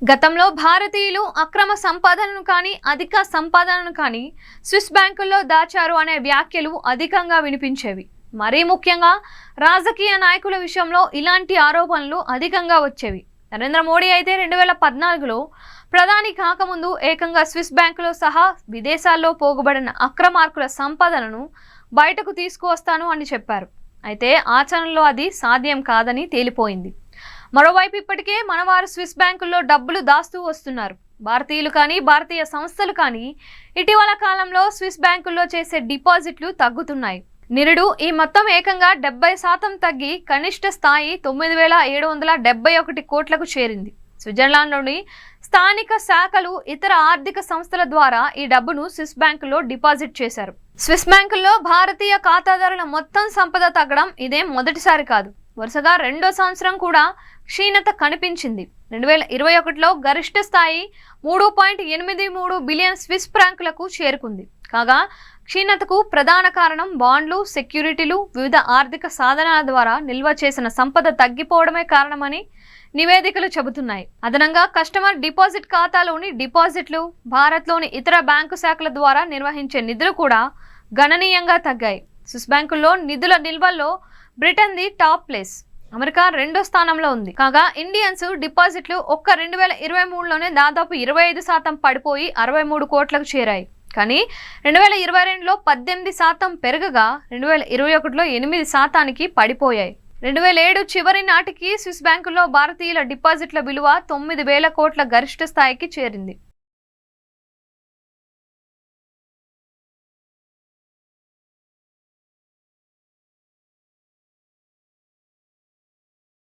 గతంలో భారతీయులు అక్రమ సంపాదనను కానీ అధిక సంపాదనను కానీ స్విస్ బ్యాంకుల్లో దాచారు అనే వ్యాఖ్యలు అధికంగా వినిపించేవి. మరీ ముఖ్యంగా రాజకీయ నాయకుల విషయంలో ఇలాంటి ఆరోపణలు అధికంగా వచ్చేవి. నరేంద్ర మోడీ అయితే 2014లో ప్రధాని కాకముందు ఏకంగా స్విస్ బ్యాంకులో సహా విదేశాల్లో పోగుబడిన అక్రమార్కుల సంపదనను బయటకు తీసుకువస్తాను అని చెప్పారు. అయితే ఆచరణలో అది సాధ్యం కాదని తేలిపోయింది. మరోవైపు ఇప్పటికే మనవారు స్విస్ బ్యాంకుల్లో డబ్బులు దాస్తూ వస్తున్నారు. భారతీయులు కానీ భారతీయ సంస్థలు కానీ ఇటీవల కాలంలో స్విస్ బ్యాంకుల్లో చేసే డిపాజిట్లు తగ్గుతున్నాయి. నిరుడు ఈ మొత్తం ఏకంగా 70% తగ్గి కనిష్ట స్థాయి 9,771 కోట్లకు చేరింది. స్విట్జర్లాండ్లోని స్థానిక శాఖలు ఇతర ఆర్థిక సంస్థల ద్వారా ఈ డబ్బును స్విస్ బ్యాంకుల్లో డిపాజిట్ చేశారు. స్విస్ బ్యాంకుల్లో భారతీయ ఖాతాదారుల మొత్తం సంపద తగ్గడం ఇదే మొదటిసారి కాదు. వరుసగా రెండో సంవత్సరం కూడా క్షీణత కనిపించింది. 2021లో గరిష్ట స్థాయి 3.83 బిలియన్ స్విస్ ఫ్రాంకులకు చేరుకుంది. కాగా క్షీణతకు ప్రధాన కారణం బాండ్లు, సెక్యూరిటీలు, వివిధ ఆర్థిక సాధనాల ద్వారా నిల్వ చేసిన సంపద తగ్గిపోవడమే కారణమని నివేదికలు చెబుతున్నాయి. అదనంగా కస్టమర్ డిపాజిట్ ఖాతాలోని డిపాజిట్లు, భారత్లోని ఇతర బ్యాంకు శాఖల ద్వారా నిర్వహించే నిధులు కూడా గణనీయంగా తగ్గాయి. స్విస్ బ్యాంకుల్లో నిధుల నిల్వల్లో బ్రిటన్ది టాప్ ప్లేస్, అమెరికా రెండో స్థానంలో ఉంది. కాగా ఇండియన్స్ డిపాజిట్లు ఒక్క 2023లోనే దాదాపు 25% పడిపోయి 63 కోట్లకు చేరాయి. కానీ 2022లో 18% పెరగగా 2021లో 8%కి పడిపోయాయి. 2007 చివరి నాటికి స్విస్ బ్యాంకుల్లో భారతీయుల డిపాజిట్ల విలువ 9,000 కోట్ల గరిష్ట స్థాయికి చేరింది.